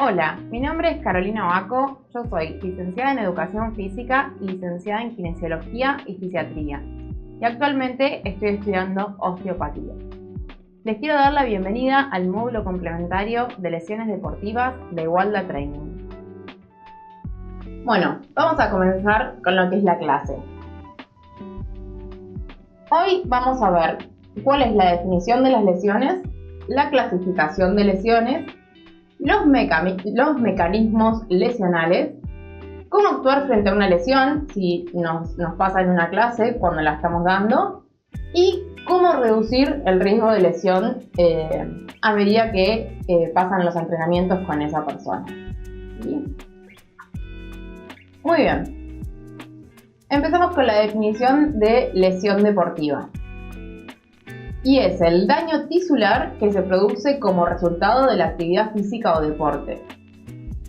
Hola, mi nombre es Carolina Baco, yo soy licenciada en Educación Física y licenciada en Kinesiología y Fisiatría, y actualmente estoy estudiando Osteopatía. Les quiero dar la bienvenida al módulo complementario de lesiones deportivas de Walda Training. Bueno, vamos a comenzar con lo que es la clase. Hoy vamos a ver cuál es la definición de las lesiones, la clasificación de lesiones, los mecanismos lesionales, cómo actuar frente a una lesión si nos pasa en una clase cuando la estamos dando y cómo reducir el riesgo de lesión a medida que pasan los entrenamientos con esa persona. ¿Sí? Muy bien. Empezamos con la definición de lesión deportiva. Y es el daño tisular que se produce como resultado de la actividad física o deporte.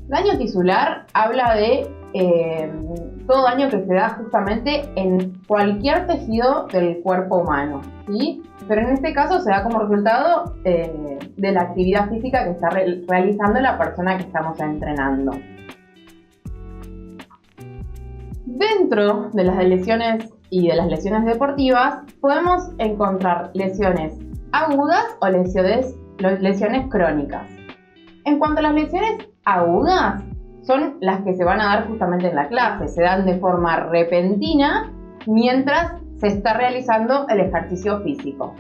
Daño tisular habla de todo daño que se da justamente en cualquier tejido del cuerpo humano, ¿sí? Pero en este caso se da como resultado de la actividad física que está realizando la persona que estamos entrenando. Dentro de las lesiones y de las lesiones deportivas podemos encontrar lesiones agudas o lesiones crónicas. En cuanto a las lesiones agudas, son las que se van a dar justamente en la clase, se dan de forma repentina mientras se está realizando el ejercicio físico.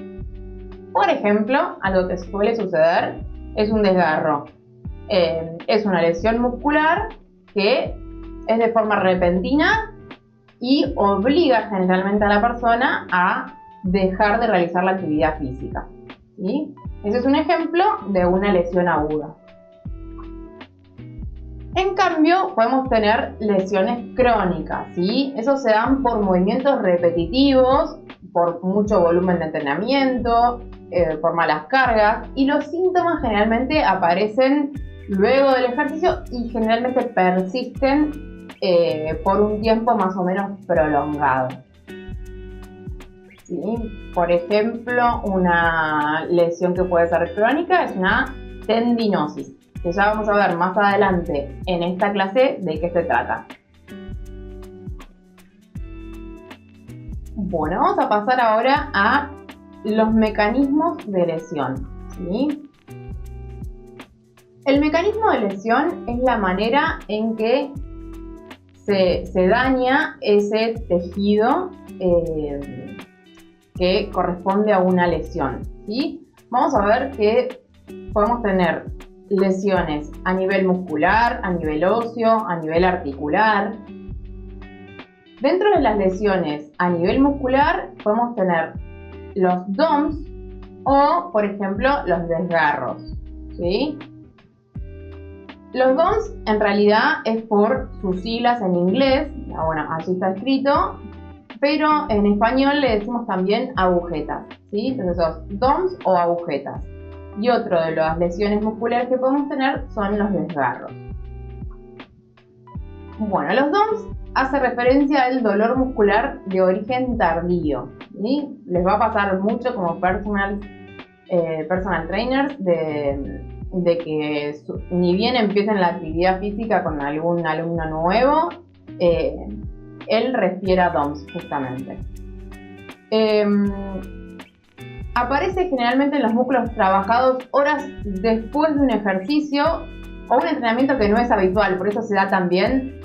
Por ejemplo, algo que suele suceder es un desgarro. Es una lesión muscular que es de forma repentina y obliga generalmente a la persona a dejar de realizar la actividad física, ¿sí? Ese es un ejemplo de una lesión aguda. En cambio, podemos tener lesiones crónicas, ¿sí? Eso se dan por movimientos repetitivos, por mucho volumen de entrenamiento, por malas cargas, y los síntomas generalmente aparecen luego del ejercicio y generalmente persisten por un tiempo más o menos prolongado. ¿Sí? Por ejemplo, una lesión que puede ser crónica es una tendinosis, que ya vamos a ver más adelante en esta clase de qué se trata. Bueno, vamos a pasar ahora a los mecanismos de lesión, ¿sí? El mecanismo de lesión es la manera en que se daña ese tejido que corresponde a una lesión, ¿sí? Vamos a ver que podemos tener lesiones a nivel muscular, a nivel óseo, a nivel articular. Dentro de las lesiones a nivel muscular podemos tener los DOMS o, por ejemplo, los desgarros, ¿sí? Los DOMS en realidad es por sus siglas en inglés, bueno, así está escrito, pero en español le decimos también agujetas, ¿sí? Entonces son DOMS o agujetas. Y otro de las lesiones musculares que podemos tener son los desgarros. Bueno, los DOMS hace referencia al dolor muscular de origen tardío, ¿sí? Les va a pasar mucho como personal trainers de que ni bien empiecen la actividad física con algún alumno nuevo, él refiere a DOMS justamente. Aparece generalmente en los músculos trabajados horas después de un ejercicio o un entrenamiento que no es habitual, por eso se da también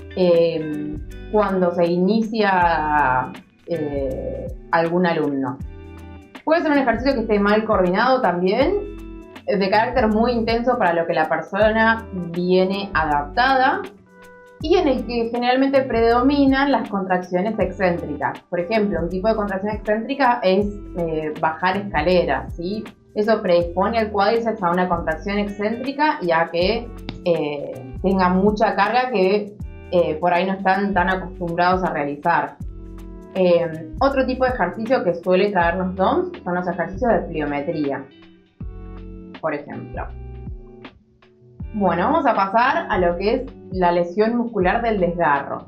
cuando se inicia algún alumno. Puede ser un ejercicio que esté mal coordinado también, de carácter muy intenso para lo que la persona viene adaptada y en el que generalmente predominan las contracciones excéntricas. Por ejemplo, un tipo de contracción excéntrica es bajar escaleras, ¿sí? Eso predispone al cuádriceps a una contracción excéntrica y a que tenga mucha carga que por ahí no están tan acostumbrados a realizar. Otro tipo de ejercicio que suele traernos DOMS son los ejercicios de pliometría, por ejemplo. Bueno, vamos a pasar a lo que es la lesión muscular del desgarro.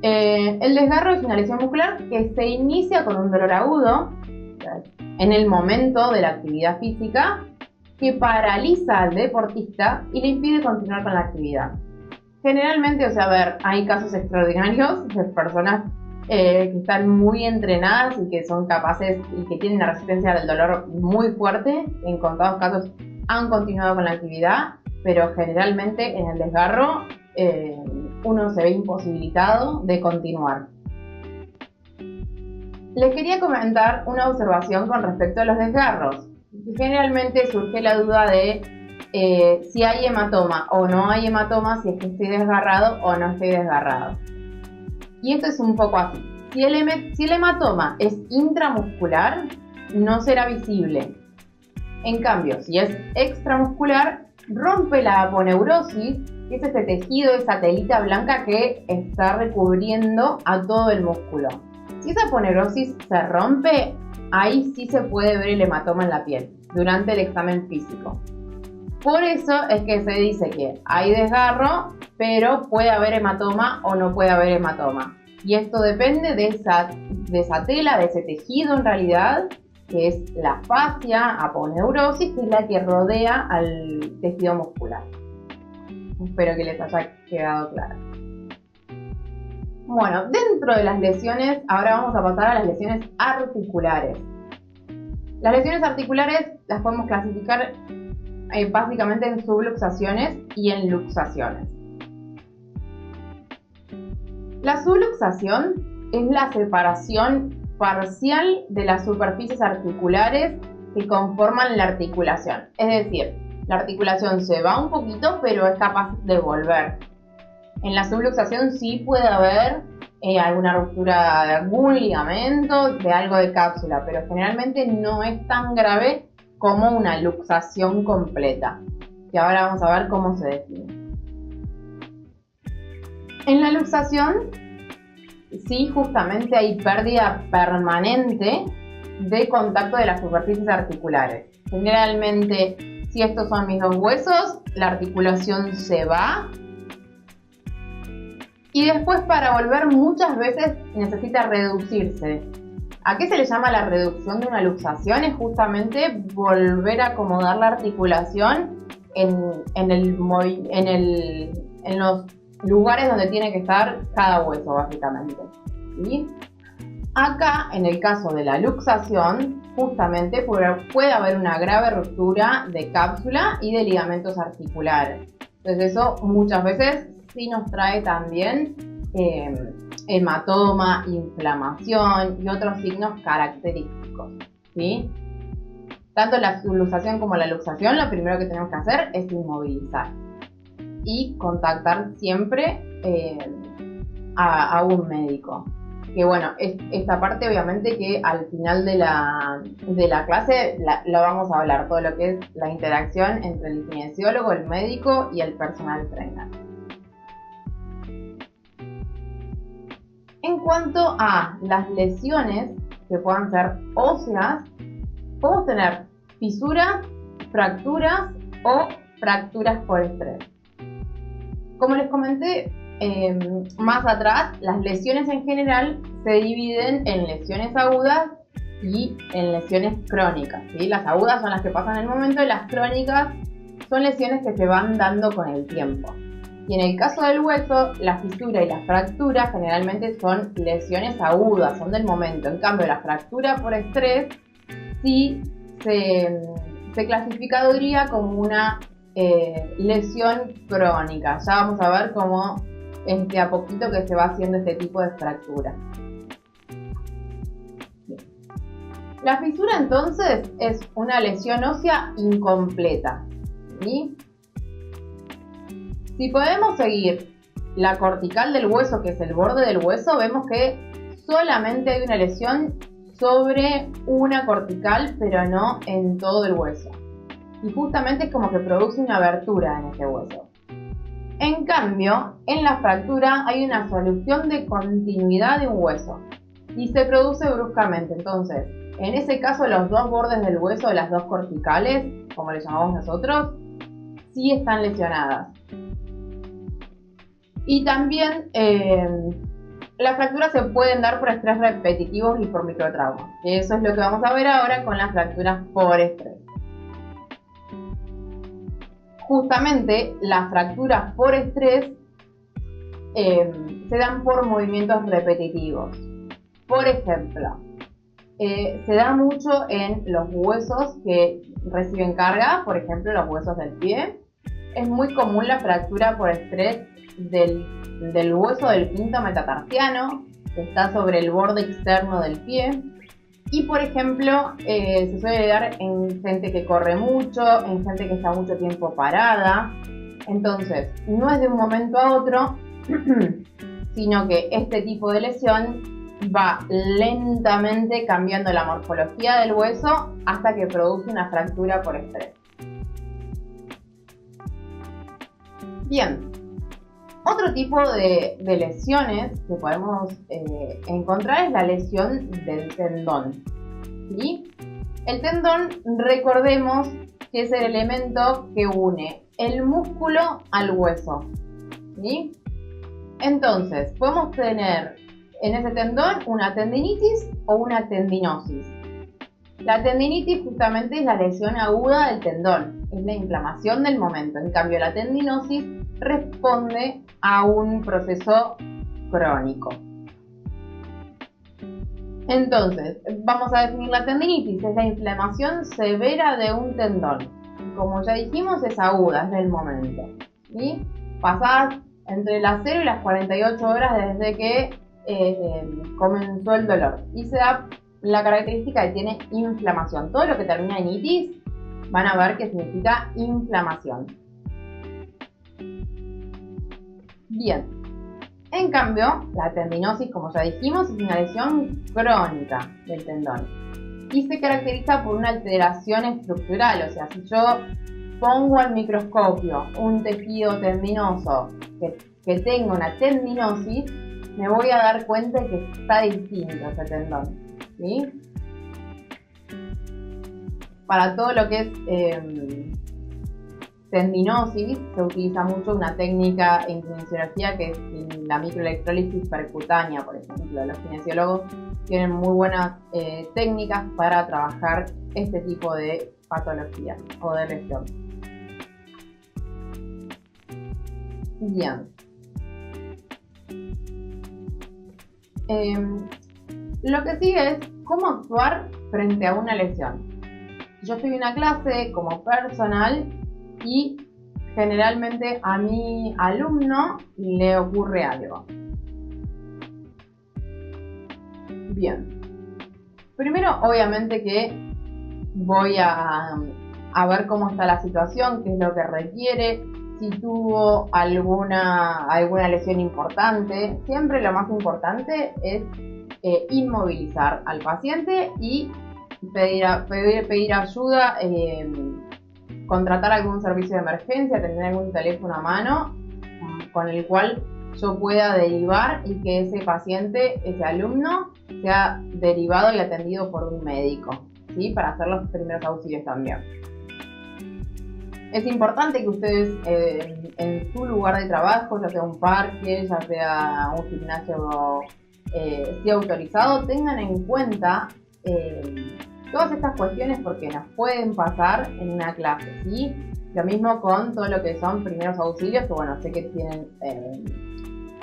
El desgarro es una lesión muscular que se inicia con un dolor agudo en el momento de la actividad física que paraliza al deportista y le impide continuar con la actividad. Generalmente, o sea, a ver, hay casos extraordinarios de personas que están muy entrenadas y que son capaces y que tienen una resistencia al dolor muy fuerte. En contados casos han continuado con la actividad, pero generalmente en el desgarro uno se ve imposibilitado de continuar. Les quería comentar una observación con respecto a los desgarros. Generalmente surge la duda de si hay hematoma o no hay hematoma, si es que estoy desgarrado o no estoy desgarrado. Y esto es un poco así. Si el hematoma es intramuscular, no será visible. En cambio, si es extramuscular, rompe la aponeurosis, que es ese tejido, esa telita blanca que está recubriendo a todo el músculo. Si esa aponeurosis se rompe, ahí sí se puede ver el hematoma en la piel durante el examen físico. Por eso es que se dice que hay desgarro, pero puede haber hematoma o no puede haber hematoma. Y esto depende de esa tela, de ese tejido en realidad, que es la fascia aponeurosis, que es la que rodea al tejido muscular. Espero que les haya quedado claro. Bueno, dentro de las lesiones, ahora vamos a pasar a las lesiones articulares. Las lesiones articulares las podemos clasificar básicamente en subluxaciones y en luxaciones. La subluxación es la separación parcial de las superficies articulares que conforman la articulación. Es decir, la articulación se va un poquito, pero es capaz de volver. En la subluxación sí puede haber alguna ruptura de algún ligamento, de algo de cápsula, pero generalmente no es tan grave como una luxación completa. Y ahora vamos a ver cómo se define. En la luxación, sí, justamente hay pérdida permanente de contacto de las superficies articulares. Generalmente, si estos son mis dos huesos, la articulación se va y después para volver muchas veces necesita reducirse. ¿A qué se le llama la reducción de una luxación? Es justamente volver a acomodar la articulación en los lugares donde tiene que estar cada hueso, básicamente. ¿Sí? Acá, en el caso de la luxación, justamente puede haber una grave ruptura de cápsula y de ligamentos articulares. Entonces eso muchas veces sí nos trae también hematoma, inflamación y otros signos característicos, ¿sí? Tanto la subluxación como la luxación, lo primero que tenemos que hacer es inmovilizar y contactar siempre a un médico. Que bueno, esta parte obviamente que al final de la clase lo vamos a hablar, todo lo que es la interacción entre el kinesiólogo, el médico y el personal trainer. En cuanto a las lesiones que puedan ser óseas, podemos tener fisuras, fracturas o fracturas por estrés. Como les comenté más atrás, las lesiones en general se dividen en lesiones agudas y en lesiones crónicas, ¿sí? Las agudas son las que pasan en el momento y las crónicas son lesiones que se van dando con el tiempo. Y en el caso del hueso, la fisura y la fractura generalmente son lesiones agudas, son del momento. En cambio, la fractura por estrés sí se clasificaría como una lesión crónica. Ya vamos a ver cómo a poquito que se va haciendo este tipo de fractura. La fisura entonces es una lesión ósea incompleta, ¿sí? Si podemos seguir la cortical del hueso, que es el borde del hueso, vemos que solamente hay una lesión sobre una cortical, pero no en todo el hueso. Y justamente es como que produce una abertura en ese hueso. En cambio, en la fractura hay una solución de continuidad de un hueso y se produce bruscamente. Entonces, en ese caso, los dos bordes del hueso, las dos corticales, como le llamamos nosotros, sí están lesionadas. Y también las fracturas se pueden dar por estrés repetitivos y por microtraumas. Eso es lo que vamos a ver ahora con las fracturas por estrés. justamente las fracturas por estrés se dan por movimientos repetitivos. Por ejemplo, se da mucho en los huesos que reciben carga, por ejemplo, los huesos del pie. Es muy común la fractura por estrés del hueso del quinto metatarsiano, que está sobre el borde externo del pie. Y, por ejemplo, se suele dar en gente que corre mucho, en gente que está mucho tiempo parada. Entonces, no es de un momento a otro, sino que este tipo de lesión va lentamente cambiando la morfología del hueso hasta que produce una fractura por estrés. Bien, otro tipo de lesiones que podemos encontrar es la lesión del tendón. ¿Sí? El tendón, recordemos que es el elemento que une el músculo al hueso. ¿Sí? Entonces, podemos tener en ese tendón una tendinitis o una tendinosis. La tendinitis justamente es la lesión aguda del tendón, es la inflamación del momento. En cambio, la tendinosis responde a un proceso crónico. Entonces, vamos a definir la tendinitis, es la inflamación severa de un tendón. Como ya dijimos, es aguda, es del momento. ¿Sí? Pasadas entre las 0 y las 48 horas desde que comenzó el dolor. Y se da la característica que tiene inflamación. Todo lo que termina en itis van a ver que significa inflamación. Bien. En cambio, la tendinosis, como ya dijimos, es una lesión crónica del tendón y se caracteriza por una alteración estructural. O sea, si yo pongo al microscopio un tejido tendinoso que tenga una tendinosis, me voy a dar cuenta que está distinto ese tendón. ¿Sí? Para todo lo que es tendinosis se utiliza mucho una técnica en kinesiología que es la microelectrólisis percutánea, por ejemplo. Los kinesiólogos tienen muy buenas técnicas para trabajar este tipo de patología o de lesión. Bien. Lo que sigue es cómo actuar frente a una lesión. Yo estoy en una clase como personal y generalmente a mi alumno le ocurre algo. Bien. Primero, obviamente que voy a ver cómo está la situación, qué es lo que requiere, si tuvo alguna lesión importante. Siempre lo más importante es inmovilizar al paciente y pedir ayuda, contratar algún servicio de emergencia, tener algún teléfono a mano con el cual yo pueda derivar y que ese paciente, ese alumno, sea derivado y atendido por un médico, ¿sí? Para hacer los primeros auxilios también. Es importante que ustedes en su lugar de trabajo, ya sea un parque, ya sea un gimnasio sí autorizado, tengan en cuenta todas estas cuestiones porque nos pueden pasar en una clase, ¿sí? Lo mismo con todo lo que son primeros auxilios, que bueno, sé que tienen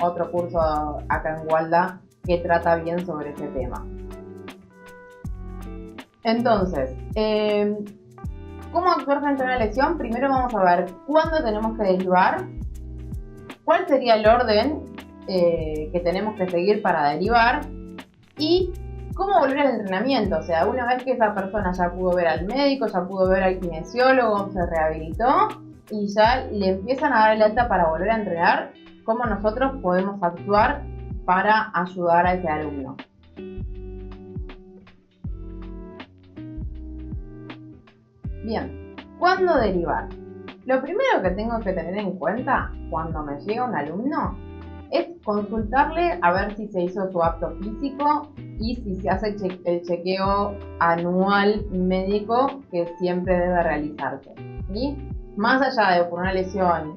otro curso acá en Walda que trata bien sobre ese tema. Entonces, ¿cómo actuar frente a una lesión? Primero vamos a ver cuándo tenemos que derivar, cuál sería el orden que tenemos que seguir para derivar y cómo volver al entrenamiento. O sea, una vez que esa persona ya pudo ver al médico, ya pudo ver al kinesiólogo, se rehabilitó y ya le empiezan a dar el alta para volver a entrenar, cómo nosotros podemos actuar para ayudar a ese alumno. Bien, ¿cuándo derivar? Lo primero que tengo que tener en cuenta cuando me llega un alumno es consultarle a ver si se hizo su apto físico y si se hace el chequeo anual médico que siempre debe realizarse, ¿sí? Más allá de por una lesión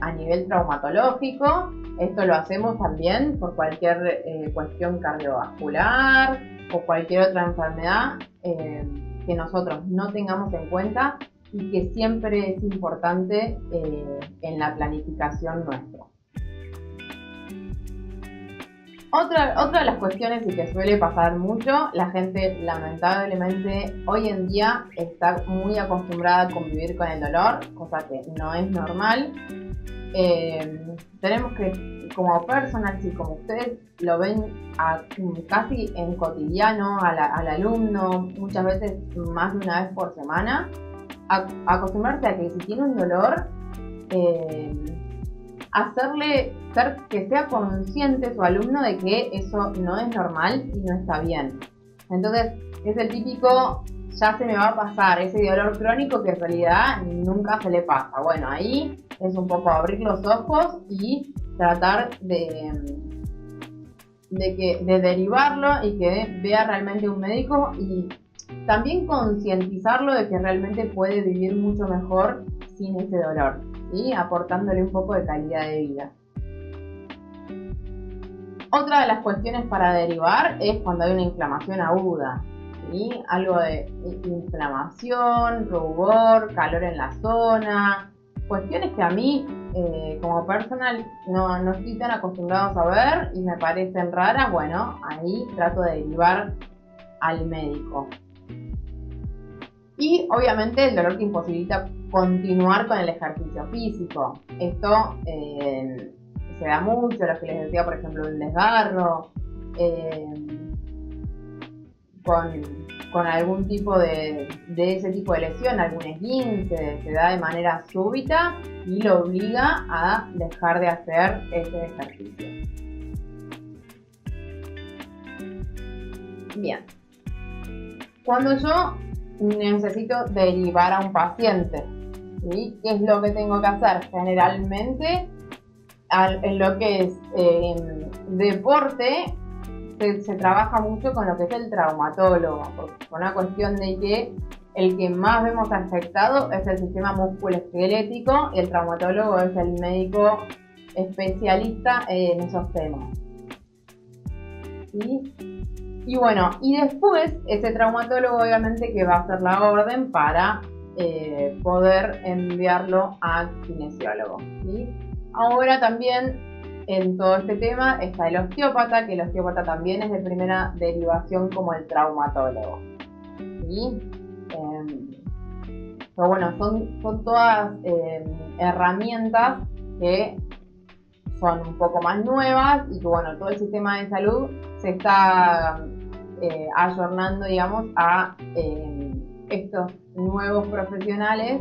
a nivel traumatológico, esto lo hacemos también por cualquier cuestión cardiovascular o cualquier otra enfermedad que nosotros no tengamos en cuenta. y que siempre es importante en la planificación nuestra. Otra de las cuestiones y que suele pasar mucho, la gente lamentablemente hoy en día está muy acostumbrada a convivir con el dolor, cosa que no es normal. Tenemos que, como personal, si como ustedes lo ven casi en cotidiano al alumno, muchas veces más de una vez por semana, acostumbrarse a que si tiene un dolor, hacerle que sea consciente su alumno de que eso no es normal y no está bien. Entonces es el típico, ya se me va a pasar ese dolor crónico que en realidad nunca se le pasa. Bueno, ahí es un poco abrir los ojos y tratar de derivarlo y que vea realmente un médico, y también concientizarlo de que realmente puede vivir mucho mejor sin ese dolor, ¿sí? Aportándole un poco de calidad de vida. Otra de las cuestiones para derivar es cuando hay una inflamación aguda, ¿sí? Algo de inflamación, rubor, calor en la zona, cuestiones que a mí como personal no estoy tan acostumbrados a ver y me parecen raras. Bueno, ahí trato de derivar al médico. Y obviamente el dolor que imposibilita continuar con el ejercicio físico. Esto se da mucho, lo que les decía, por ejemplo, un desgarro, con algún tipo de ese tipo de lesión, algún esguince, se da de manera súbita y lo obliga a dejar de hacer ese ejercicio. Bien. Cuando yo necesito derivar a un paciente, ¿sí? ¿Qué es lo que tengo que hacer? Generalmente, en lo que es deporte, se trabaja mucho con lo que es el traumatólogo, por una cuestión de que el que más vemos afectado es el sistema musculoesquelético y el traumatólogo es el médico especialista en esos temas. ¿Sí? Y bueno, y después ese traumatólogo obviamente que va a hacer la orden para poder enviarlo al kinesiólogo, ¿sí? Ahora también en todo este tema está el osteópata, que el osteópata también es de primera derivación como el traumatólogo, ¿sí? Pero bueno, son todas herramientas que son un poco más nuevas y que bueno, todo el sistema de salud se está ayornando, digamos, a estos nuevos profesionales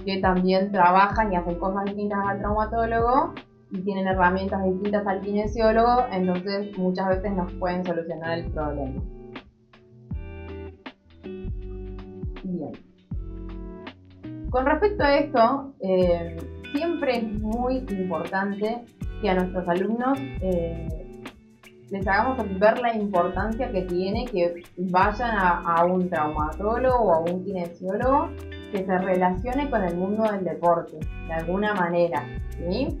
que también trabajan y hacen cosas distintas al traumatólogo y tienen herramientas distintas al kinesiólogo, entonces muchas veces nos pueden solucionar el problema. Bien. Con respecto a esto, siempre es muy importante que a nuestros alumnos les hagamos ver la importancia que tiene que vayan a un traumatólogo o a un kinesiólogo que se relacione con el mundo del deporte, de alguna manera, ¿sí?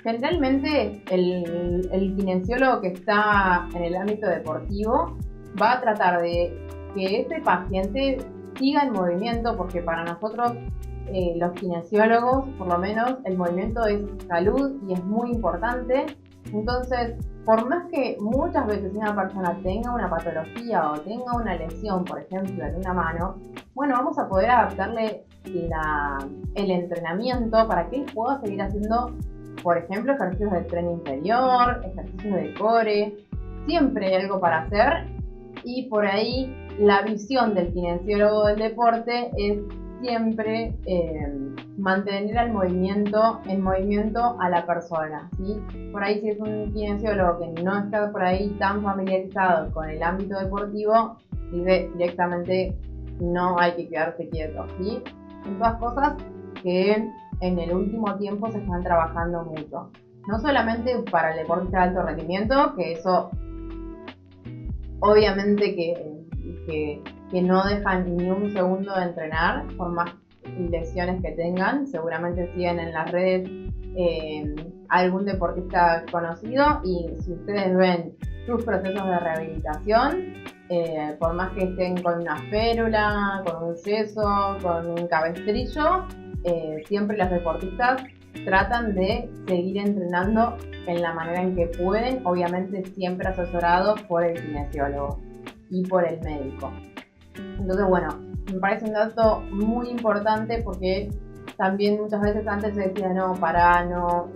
Generalmente el kinesiólogo que está en el ámbito deportivo va a tratar de que ese paciente siga en movimiento, porque para nosotros los kinesiólogos, por lo menos, el movimiento es salud y es muy importante. Entonces, por más que muchas veces una persona tenga una patología o tenga una lesión, por ejemplo, en una mano, bueno, vamos a poder adaptarle el entrenamiento para que él pueda seguir haciendo, por ejemplo, ejercicios de tren inferior, ejercicios de core. Siempre hay algo para hacer, y por ahí la visión del kinesiólogo del deporte es siempre mantener en movimiento a la persona, ¿sí? Por ahí, si es un kinesiólogo que no está por ahí tan familiarizado con el ámbito deportivo, dice directamente no hay que quedarse quieto, ¿sí? Son todas cosas que en el último tiempo se están trabajando mucho. No solamente para el deportista de alto rendimiento, que eso obviamente que no dejan ni un segundo de entrenar, por más lesiones que tengan. Seguramente siguen en las redes algún deportista conocido, y si ustedes ven sus procesos de rehabilitación, por más que estén con una férula, con un yeso, con un cabestrillo, siempre los deportistas tratan de seguir entrenando en la manera en que pueden, obviamente siempre asesorados por el kinesiólogo y por el médico. Entonces, bueno, me parece un dato muy importante porque también muchas veces antes se decía, no, pará, no,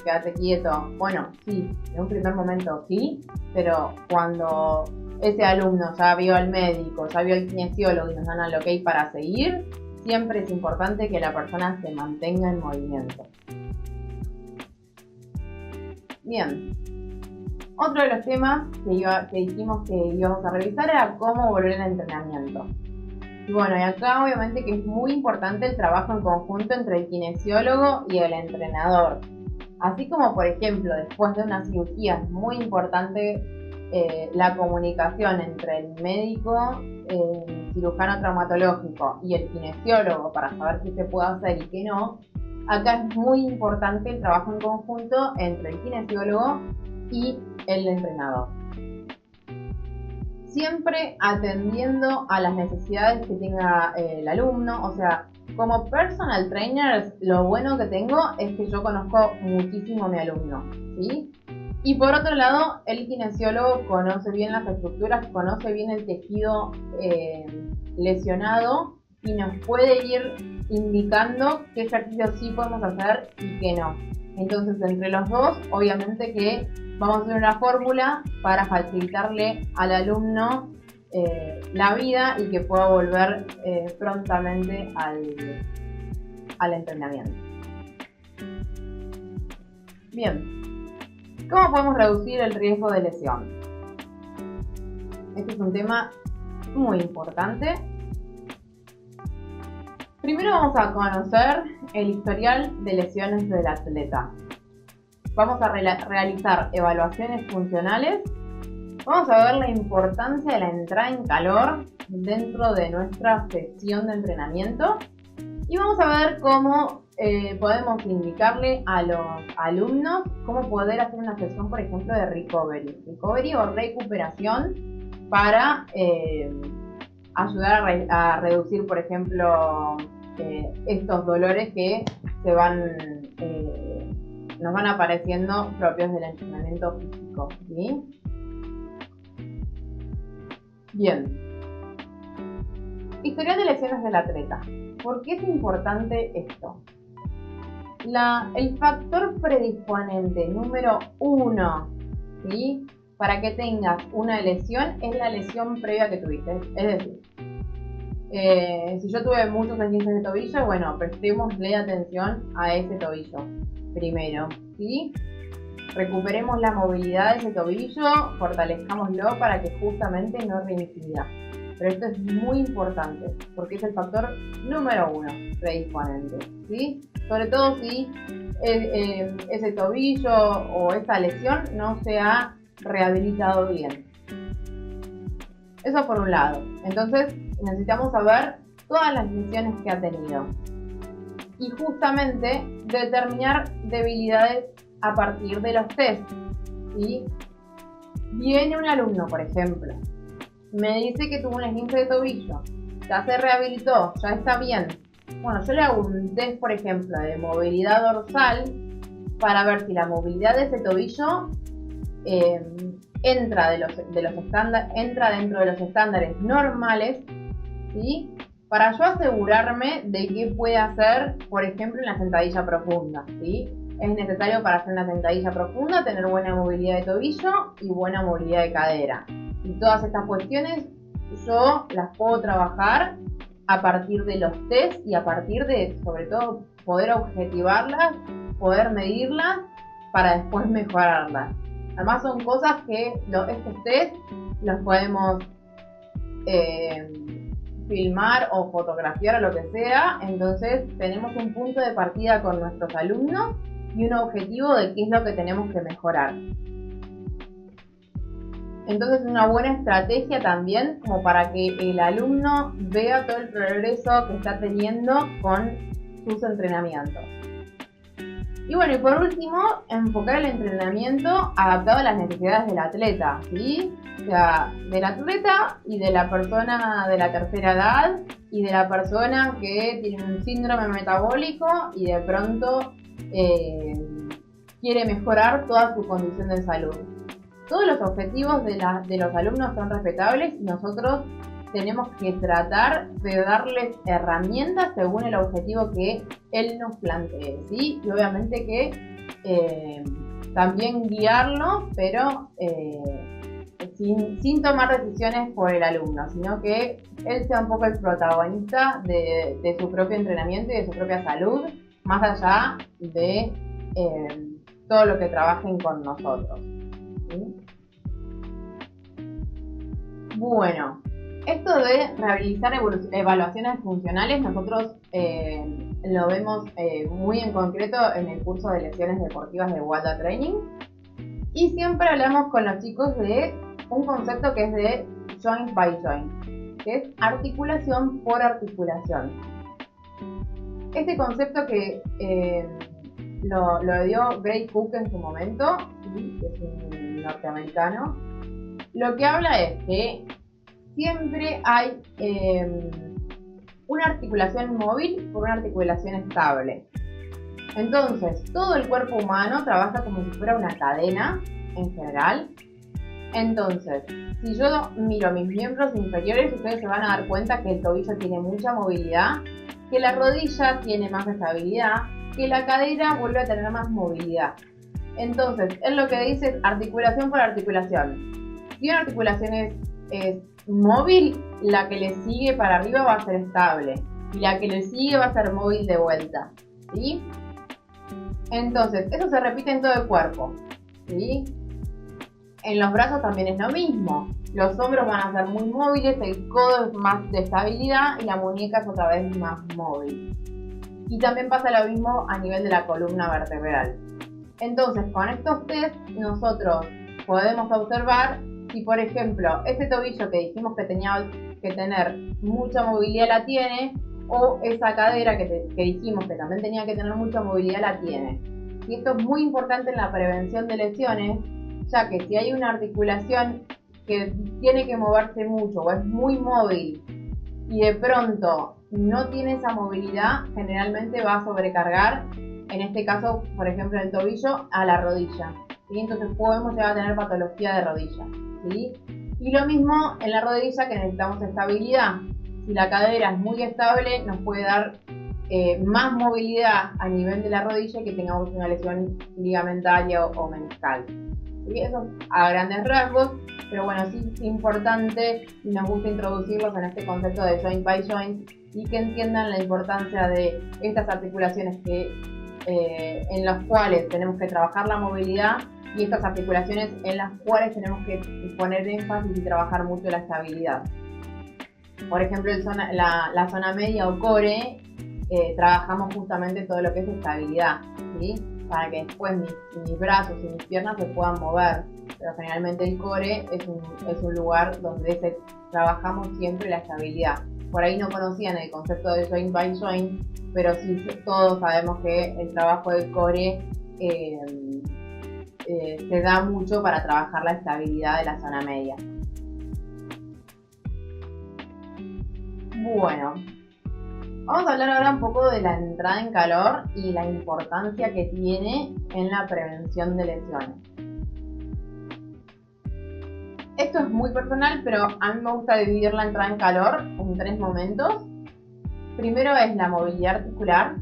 quédate quieto. Bueno, sí, en un primer momento sí, pero cuando ese alumno ya vio al médico, ya vio al kinesiólogo y nos dan el ok para seguir, siempre es importante que la persona se mantenga en movimiento. Bien, otro de los temas que dijimos que íbamos a revisar era cómo volver al entrenamiento. Y bueno, y acá obviamente que es muy importante el trabajo en conjunto entre el kinesiólogo y el entrenador. Así como, por ejemplo, después de una cirugía es muy importante la comunicación entre el médico, cirujano traumatológico y el kinesiólogo para saber qué se puede hacer y qué no. Acá es muy importante el trabajo en conjunto entre el kinesiólogo y el entrenador. Siempre atendiendo a las necesidades que tenga el alumno, o sea, como personal trainer, lo bueno que tengo es que yo conozco muchísimo a mi alumno, ¿sí? Y por otro lado, el kinesiólogo conoce bien las estructuras, conoce bien el tejido lesionado y nos puede ir indicando qué ejercicios sí podemos hacer y qué no. Entonces, entre los dos, obviamente que vamos a hacer una fórmula para facilitarle al alumno la vida y que pueda volver prontamente al entrenamiento. Bien, ¿cómo podemos reducir el riesgo de lesión? Este es un tema muy importante. Primero vamos a conocer el historial de lesiones del atleta. Vamos a realizar evaluaciones funcionales. Vamos a ver la importancia de la entrada en calor dentro de nuestra sesión de entrenamiento. Y vamos a ver cómo podemos indicarle a los alumnos cómo poder hacer una sesión, por ejemplo, de recovery o recuperación para ayudar a reducir, por ejemplo, estos dolores que nos van apareciendo propios del entrenamiento físico, ¿sí? Bien. Historial de lesiones del atleta. ¿Por qué es importante esto? El factor predisponente número 1, ¿sí?, para que tengas una lesión es la lesión previa que tuviste. Es decir, si yo tuve muchos esguinces de tobillo, bueno, prestémosle atención a ese tobillo primero, ¿sí? Recuperemos la movilidad de ese tobillo, fortalezcámoslo para que justamente no reincida. Pero esto es muy importante porque es el factor número 1 predisponente, ¿sí? Sobre todo si ese tobillo o esa lesión no se ha rehabilitado bien. Eso por un lado. Entonces necesitamos saber todas las lesiones que ha tenido y justamente determinar debilidades a partir de los test, ¿sí? Viene un alumno, por ejemplo, me dice que tuvo un esguince de tobillo, ya se rehabilitó, ya está bien. Bueno, yo le hago un test, por ejemplo, de movilidad dorsal para ver si la movilidad de ese tobillo entra dentro de los estándares normales, ¿sí? Para yo asegurarme de qué puede hacer, por ejemplo, en la sentadilla profunda, ¿sí? Es necesario para hacer una sentadilla profunda tener buena movilidad de tobillo y buena movilidad de cadera. Y todas estas cuestiones yo las puedo trabajar a partir de los test y a partir de, sobre todo, poder objetivarlas, poder medirlas para después mejorarlas. Además son cosas que estos test los podemos filmar o fotografiar o lo que sea. Entonces tenemos un punto de partida con nuestros alumnos y un objetivo de qué es lo que tenemos que mejorar. Entonces es una buena estrategia también como para que el alumno vea todo el progreso que está teniendo con sus entrenamientos. Y bueno, y por último, enfocar el entrenamiento adaptado a las necesidades del atleta, ¿sí? O sea, del atleta y de la persona de la tercera edad y de la persona que tiene un síndrome metabólico y de pronto quiere mejorar toda su condición de salud. Todos los objetivos de los alumnos son respetables y nosotros tenemos que tratar de darles herramientas según el objetivo que él nos plantee, ¿sí? Y obviamente que también guiarlo, pero sin tomar decisiones por el alumno, sino que él sea un poco el protagonista de su propio entrenamiento y de su propia salud, más allá de todo lo que trabajen con nosotros, ¿sí? Bueno, esto de realizar evaluaciones funcionales nosotros lo vemos muy en concreto en el curso de lesiones deportivas de Wanda Training, y siempre hablamos con los chicos de un concepto que es de joint by joint, que es articulación por articulación. Este concepto que lo dio Gray Cook en su momento, que es un norteamericano, lo que habla es que siempre hay una articulación móvil por una articulación estable. Entonces, todo el cuerpo humano trabaja como si fuera una cadena en general. Entonces, si yo miro mis miembros inferiores, ustedes se van a dar cuenta que el tobillo tiene mucha movilidad, que la rodilla tiene más estabilidad, que la cadera vuelve a tener más movilidad. Entonces, él lo que dice es articulación por articulación. Si una articulación es móvil, la que le sigue para arriba va a ser estable y la que le sigue va a ser móvil de vuelta, ¿sí? Entonces, eso se repite en todo el cuerpo, ¿sí? En los brazos también es lo mismo. Los hombros van a ser muy móviles, el codo es más de estabilidad y la muñeca es otra vez más móvil. Y también pasa lo mismo a nivel de la columna vertebral. Entonces, con estos test nosotros podemos observar si, por ejemplo, este tobillo que dijimos que tenía que tener mucha movilidad la tiene, o esa cadera que dijimos que también tenía que tener mucha movilidad la tiene. Y esto es muy importante en la prevención de lesiones, ya que si hay una articulación que tiene que moverse mucho o es muy móvil y de pronto no tiene esa movilidad, generalmente va a sobrecargar, en este caso, por ejemplo, el tobillo a la rodilla, ¿sí? Entonces podemos llegar a tener patología de rodilla, ¿sí? Y lo mismo en la rodilla, que necesitamos estabilidad. Si la cadera es muy estable, nos puede dar más movilidad a nivel de la rodilla que tengamos una lesión ligamentaria o meniscal. ¿Sí? Eso a grandes rasgos, pero bueno, sí es importante y nos gusta introducirlos en este concepto de joint by joint y que entiendan la importancia de estas articulaciones en las cuales tenemos que trabajar la movilidad y estas articulaciones en las cuales tenemos que poner énfasis y trabajar mucho la estabilidad. Por ejemplo, la zona media o core, trabajamos justamente todo lo que es estabilidad, ¿sí? Para que después mis brazos y mis piernas se puedan mover, pero generalmente el core es un lugar donde trabajamos siempre la estabilidad. Por ahí no conocían el concepto de joint by joint, pero sí todos sabemos que el trabajo del core se da mucho para trabajar la estabilidad de la zona media. Bueno, vamos a hablar ahora un poco de la entrada en calor y la importancia que tiene en la prevención de lesiones. Esto es muy personal, pero a mí me gusta dividir la entrada en calor en 3 momentos. Primero es la movilidad articular,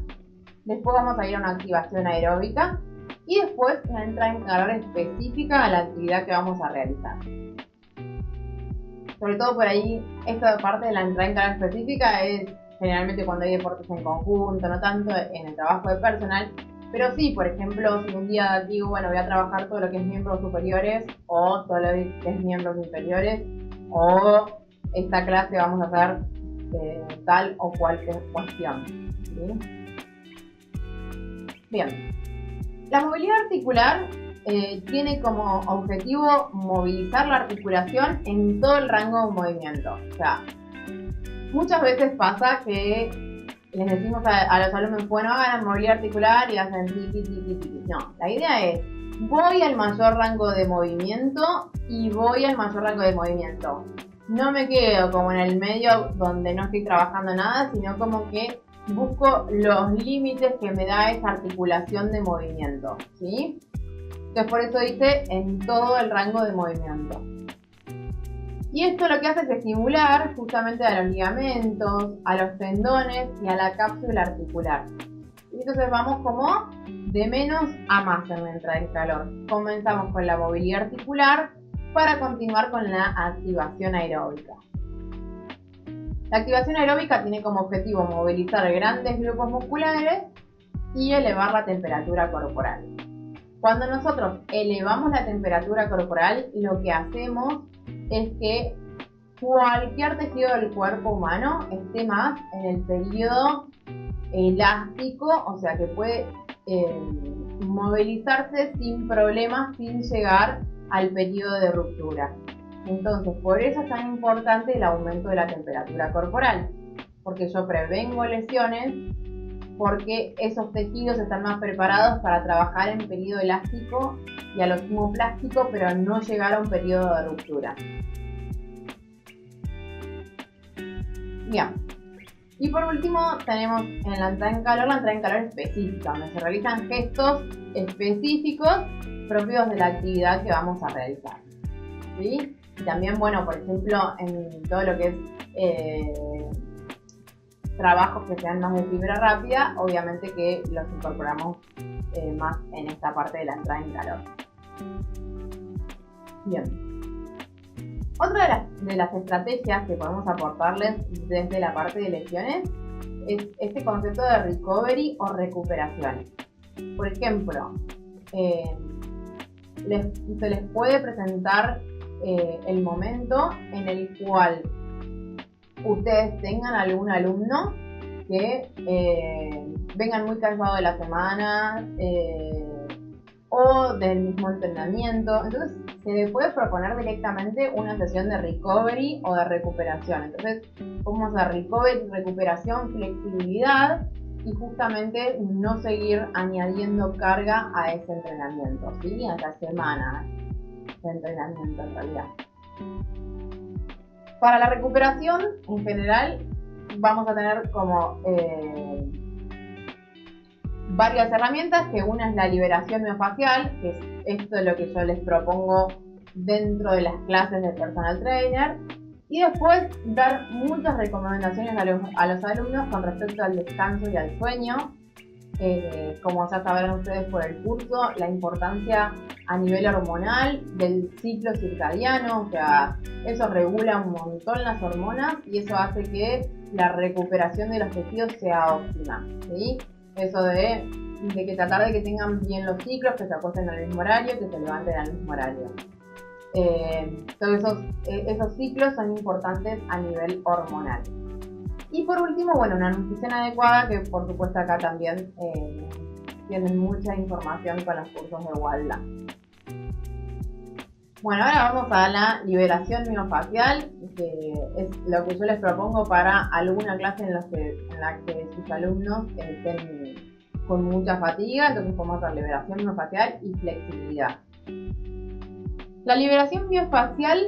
después vamos a ir a una activación aeróbica y después una entrada en calor específica a la actividad que vamos a realizar. Sobre todo por ahí, esta parte de la entrada en calor específica es generalmente cuando hay deportes en conjunto, no tanto en el trabajo de personal, pero sí, por ejemplo, si un día digo, bueno, voy a trabajar todo lo que es miembros superiores o todo lo que es miembros inferiores, o esta clase vamos a hacer tal o cual cuestión, ¿sí? Bien, la movilidad articular tiene como objetivo movilizar la articulación en todo el rango de movimiento. O sea, muchas veces pasa que les decimos a los alumnos, bueno, hagan movilidad articular y hacen tiki, tiki, tiki. No, la idea es, voy al mayor rango de movimiento y voy al mayor rango de movimiento. No me quedo como en el medio donde no estoy trabajando nada, sino como que busco los límites que me da esa articulación de movimiento, ¿sí? Entonces por eso dice en todo el rango de movimiento. Y esto lo que hace es estimular justamente a los ligamentos, a los tendones y a la cápsula articular. Y entonces vamos como de menos a más en la entrada en calor. Comenzamos con la movilidad articular para continuar con la activación aeróbica. La activación aeróbica tiene como objetivo movilizar grandes grupos musculares y elevar la temperatura corporal. Cuando nosotros elevamos la temperatura corporal, lo que hacemos es que cualquier tejido del cuerpo humano esté más en el periodo elástico, o sea que puede movilizarse sin problemas, sin llegar al periodo de ruptura. Entonces, por eso es tan importante el aumento de la temperatura corporal, porque yo prevengo lesiones, porque esos tejidos están más preparados para trabajar en periodo elástico y a lo sumo plástico, pero no llegar a un periodo de ruptura. Bien. Y por último tenemos en la entrada en calor específica, donde se realizan gestos específicos propios de la actividad que vamos a realizar, ¿sí? Y también, bueno, por ejemplo, en todo lo que es trabajos que sean más de fibra rápida, obviamente que los incorporamos más en esta parte de la entrada en calor. Bien. Otra de las estrategias que podemos aportarles desde la parte de lesiones es este concepto de recovery o recuperación. Por ejemplo, se les puede presentar el momento en el cual ustedes tengan algún alumno que vengan muy cansados de la semana o del mismo entrenamiento. Entonces se le puede proponer directamente una sesión de recovery o de recuperación. Entonces vamos a recovery, recuperación, flexibilidad y justamente no seguir añadiendo carga a ese entrenamiento, ¿sí? A esa semana de entrenamiento en realidad. Para la recuperación, en general, vamos a tener como varias herramientas, que una es la liberación miofascial, que es esto lo que yo les propongo dentro de las clases de personal trainer, y después dar muchas recomendaciones a los alumnos con respecto al descanso y al sueño. Como ya sabrán ustedes por el curso, la importancia a nivel hormonal del ciclo circadiano, o sea, eso regula un montón las hormonas y eso hace que la recuperación de los tejidos sea óptima, ¿sí? Eso de que tratar de que tengan bien los ciclos, que se acuesten al mismo horario, que se levanten al mismo horario. Todos esos ciclos son importantes a nivel hormonal. Y por último, bueno, una nutrición adecuada, que por supuesto acá también tienen mucha información con los cursos de Walda. Bueno, ahora vamos a la liberación miofascial, que es lo que yo les propongo para alguna clase en la que sus alumnos estén con mucha fatiga. Entonces vamos a hacer liberación miofascial y flexibilidad. La liberación miofascial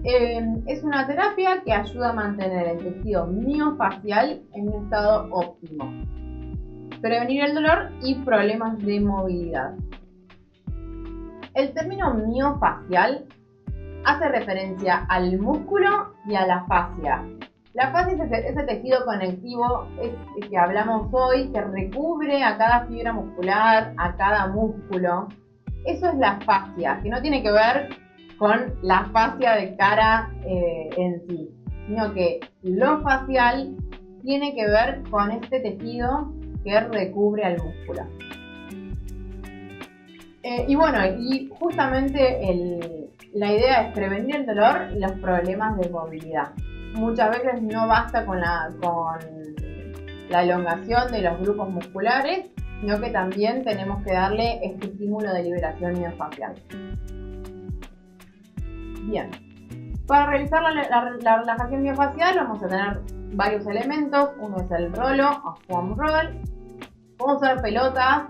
es una terapia que ayuda a mantener el tejido miofascial en un estado óptimo, prevenir el dolor y problemas de movilidad. El término miofascial hace referencia al músculo y a la fascia. La fascia es ese tejido conectivo que hablamos hoy, que recubre a cada fibra muscular, a cada músculo. Eso es la fascia, que no tiene que ver con la fascia de cara en sí, sino que lo facial tiene que ver con este tejido que recubre al músculo. Y bueno, y justamente la idea es prevenir el dolor y los problemas de movilidad. Muchas veces no basta con la elongación de los grupos musculares, sino que también tenemos que darle este estímulo de liberación miofascial. Bien. Para realizar la relajación miofascial vamos a tener varios elementos. Uno es el rolo o foam roll. Podemos usar pelotas,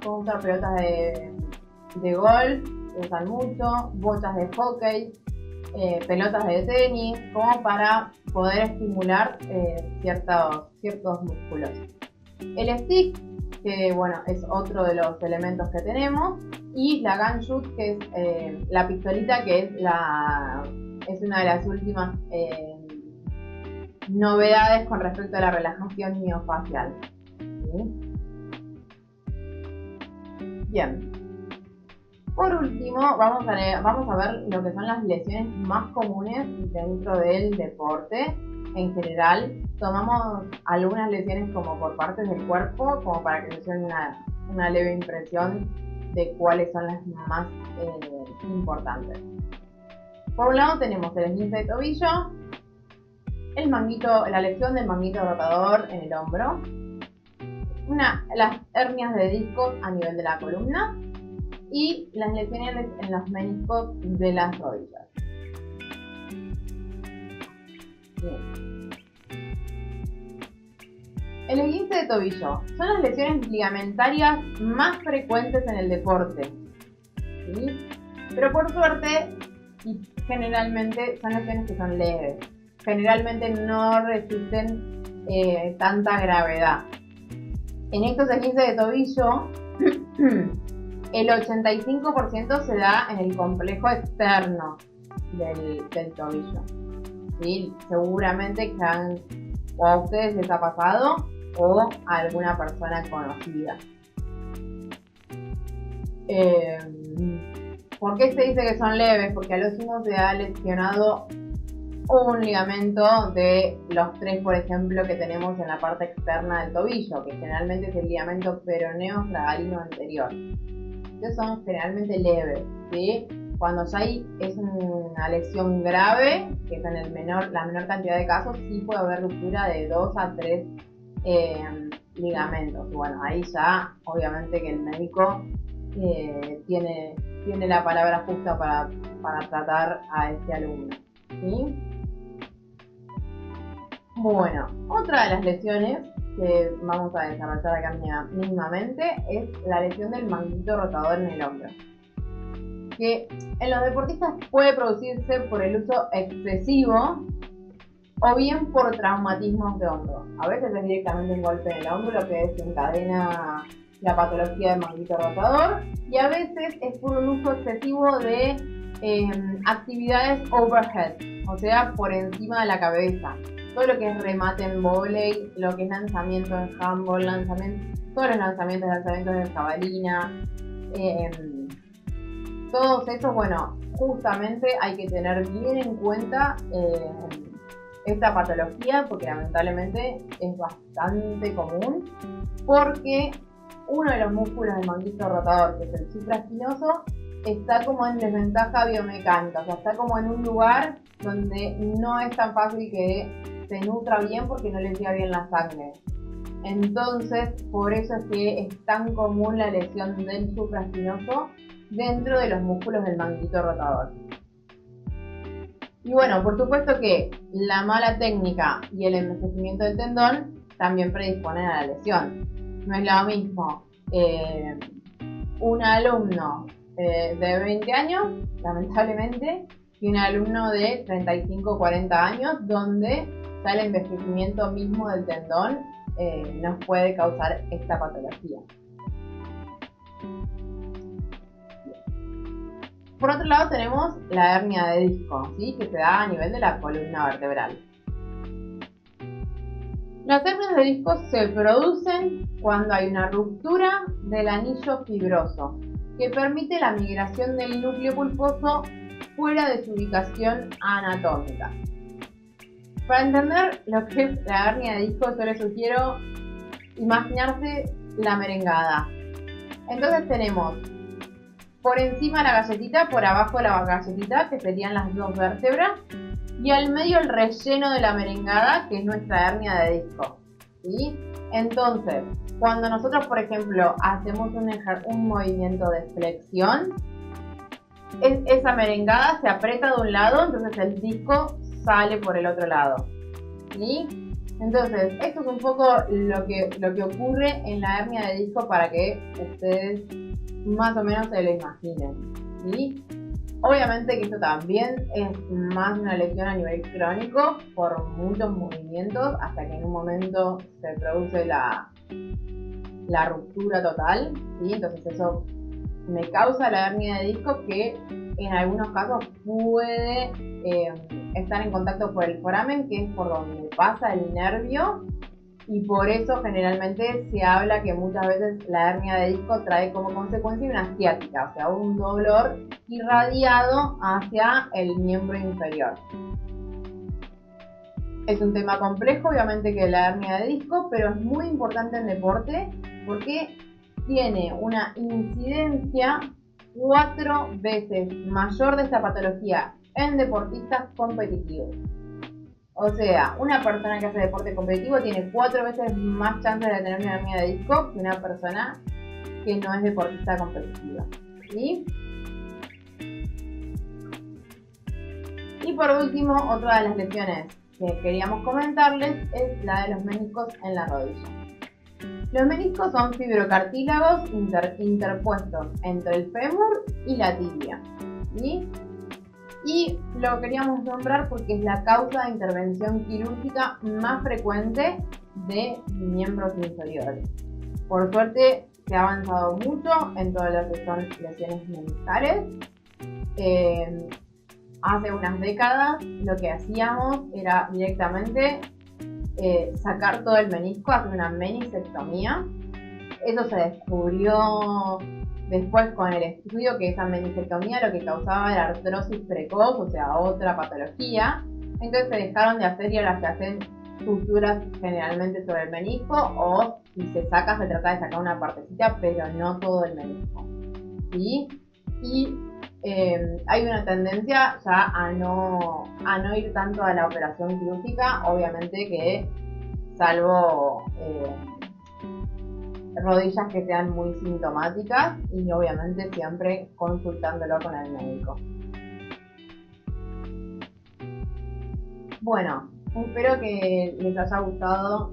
de golf, que usan mucho, bochas de hockey, pelotas de tenis, como para poder estimular ciertos músculos. El stick, que bueno, es otro de los elementos que tenemos, y la gun shoot, que es la pistolita, que es una de las últimas novedades con respecto a la relajación miofascial. ¿Sí? Bien. Por último, vamos a ver lo que son las lesiones más comunes dentro del deporte. En general, tomamos algunas lesiones como por partes del cuerpo, como para que se den una leve impresión de cuáles son las más importantes. Por un lado tenemos el esguince de tobillo, la lesión del manguito rotador en el hombro, las hernias de discos a nivel de la columna y las lesiones en los meniscos de las rodillas. Bien. El esguince de tobillo son las lesiones ligamentarias más frecuentes en el deporte, ¿sí? Pero por suerte, y generalmente son lesiones que son leves, generalmente no resisten tanta gravedad. En estos esguinces de tobillo, el 85% se da en el complejo externo del tobillo. ¿Sí? Seguramente que o a ustedes les ha pasado o a alguna persona conocida. ¿Por qué se dice que son leves? Porque a lo sumo se ha lesionado un ligamento de los 3, por ejemplo, que tenemos en la parte externa del tobillo, que generalmente es el ligamento peroneo tragalino anterior. Estos son generalmente leves, ¿sí? Cuando ya es una lesión grave, que es en la menor cantidad de casos, sí puede haber ruptura de 2 a 3 ligamentos. Bueno, ahí ya, obviamente que el médico tiene la palabra justa para tratar a este alumno, ¿sí? Bueno, otra de las lesiones que vamos a desarrollar acá mínimamente es la lesión del manguito rotador en el hombro, que en los deportistas puede producirse por el uso excesivo o bien por traumatismos de hombro. A veces es directamente un golpe en el hombro lo que desencadena la patología del manguito rotador, y a veces es por un uso excesivo de actividades overhead, o sea, por encima de la cabeza. Todo lo que es remate en vóley, lo que es lanzamiento en handball, todos los lanzamientos de jabalina, todos estos, bueno, justamente hay que tener bien en cuenta esta patología, porque lamentablemente es bastante común, porque uno de los músculos del manguito rotador, que es el supraespinoso, está como en desventaja biomecánica, o sea, está como en un lugar donde no es tan fácil que se nutra bien porque no le llega bien la sangre. Entonces, por eso es que es tan común la lesión del supraespinoso dentro de los músculos del manguito rotador. Y bueno, por supuesto que la mala técnica y el envejecimiento del tendón también predisponen a la lesión. No es lo mismo un alumno de 20 años, lamentablemente, que un alumno de 35 o 40 años, donde ya el envejecimiento mismo del tendón nos puede causar esta patología. Por otro lado tenemos la hernia de disco, ¿sí? Que se da a nivel de la columna vertebral. Las hernias de disco se producen cuando hay una ruptura del anillo fibroso que permite la migración del núcleo pulposo fuera de su ubicación anatómica. Para entender lo que es la hernia de disco, yo les sugiero imaginarse la merengada. Entonces tenemos por encima la galletita, por abajo la galletita, que serían las dos vértebras, y al medio el relleno de la merengada, que es nuestra hernia de disco, ¿sí? Entonces, cuando nosotros, por ejemplo, hacemos un movimiento de flexión, esa merengada se aprieta de un lado, entonces el disco sale por el otro lado. ¿Sí? Entonces, esto es un poco lo que ocurre en la hernia de disco para que ustedes más o menos se lo imaginen. ¿Sí? Obviamente que esto también es más una lesión a nivel crónico por muchos movimientos hasta que en un momento se produce la ruptura total, ¿sí? Entonces eso me causa la hernia de disco que en algunos casos puede estar en contacto por el foramen, que es por donde pasa el nervio, y por eso generalmente se habla que muchas veces la hernia de disco trae como consecuencia una ciática, o sea, un dolor irradiado hacia el miembro inferior. Es un tema complejo, obviamente, que la hernia de disco, pero es muy importante en deporte porque tiene una incidencia 4 veces mayor de esta patología en deportistas competitivos. O sea, una persona que hace deporte competitivo tiene 4 veces más chances de tener una hernia de disco que una persona que no es deportista competitiva. ¿Sí? Y por último, otra de las lesiones que queríamos comentarles es la de los meniscos en la rodilla. Los meniscos son fibrocartílagos interpuestos entre el fémur y la tibia. ¿Sí? Y lo queríamos nombrar porque es la causa de intervención quirúrgica más frecuente de miembros inferiores. Por suerte se ha avanzado mucho en todo lo que son lesiones meniscales. Hace unas décadas lo que hacíamos era directamente sacar todo el menisco, hacer una meniscectomía. Eso se descubrió después con el estudio que esa meniscectomía lo que causaba era artrosis precoz, o sea, otra patología. Entonces se dejaron de hacer y ahora se hacen suturas generalmente sobre el menisco, o si se trata de sacar una partecita, pero no todo el menisco. ¿Sí? Y hay una tendencia ya a no ir tanto a la operación quirúrgica, obviamente que salvo rodillas que sean muy sintomáticas y obviamente siempre consultándolo con el médico. Bueno, espero que les haya gustado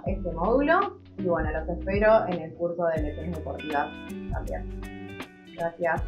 este módulo y bueno, los espero en el curso de lesiones deportivas también. Gracias.